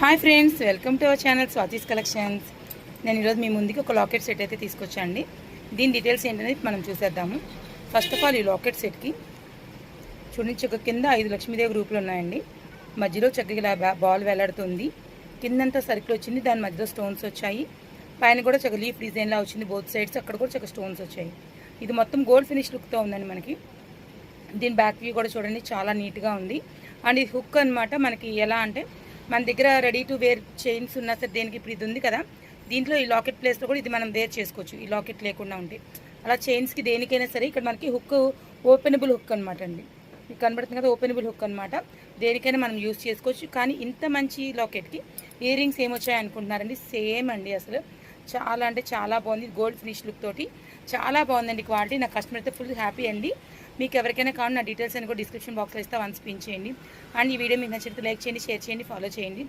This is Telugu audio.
Hi friends, welcome to our channel Swathi's collections. నేను ఈరోజు మీ ముందుకి ఒక లాకెట్ సెట్ అయితే తీసుకొచ్చాండి. దీని డీటెయిల్స్ ఏంటనేది మనం చూసేద్దాము. ఫస్ట్ ఆఫ్ ఆల్ ఈ లాకెట్ సెట్కి చూడండి, చక్క కింద 5 లక్ష్మీదేవి గ్రూపులు ఉన్నాయండి. మధ్యలో చక్కగా బాల్ వేలాడుతుంది. కిందంతా సర్కిల్ వచ్చింది, దాని మధ్యలో స్టోన్స్ వచ్చాయి. పైన కూడా చక్క లీఫ్ డిజైన్లా వచ్చింది బోత్ సైడ్స్, అక్కడ కూడా చక్క స్టోన్స్ వచ్చాయి. ఇది మొత్తం గోల్డ్ ఫినిష్ లుక్తో ఉందండి మనకి. దీని బ్యాక్ వ్యూ కూడా చూడండి, చాలా నీట్గా ఉంది. అండ్ ఇది హుక్ అనమాట. మనకి ఎలా అంటే మన దగ్గర రెడీ టు వేర్ చైన్స్ ఉన్నా సరే దేనికి ఇప్పుడు ఇది ఉంది కదా, దీంట్లో ఈ లాకెట్ ప్లేస్లో కూడా ఇది మనం వేర్ చేసుకోవచ్చు. ఈ లాకెట్ లేకుండా ఉంటే అలా చైన్స్కి దేనికైనా సరే ఇక్కడ మనకి హుక్ ఓపెనబుల్ హుక్ అనమాట అండి. మీకు కనబడుతుంది కదా, ఓపెనబుల్ హుక్ అనమాట. దేనికైనా మనం యూజ్ చేసుకోవచ్చు. కానీ ఇంత మంచి లాకెట్కి ఇయర్ రింగ్స్ ఏమొచ్చాయి అనుకుంటున్నారండి, సేమ్ అండి. అసలు చాలా అంటే చాలా బాగుంది. గోల్డ్ ఫినిష్ లుక్ తోటి చాలా బాగుందండి క్వాలిటీ. నా కస్టమర్ అయితే ఫుల్ హ్యాపీ అండి. మీకు ఎవరికైనా కావాలి నా డీటెయిల్స్ అని కూడా డిస్క్రిప్షన్ బాక్స్లో ఇస్తే వన్స్ పిన్ చేయండి. అండ్ ఈ వీడియో మీకు నచ్చితే లైక్ చేయండి, షేర్ చేయండి, ఫాలో చేయండి.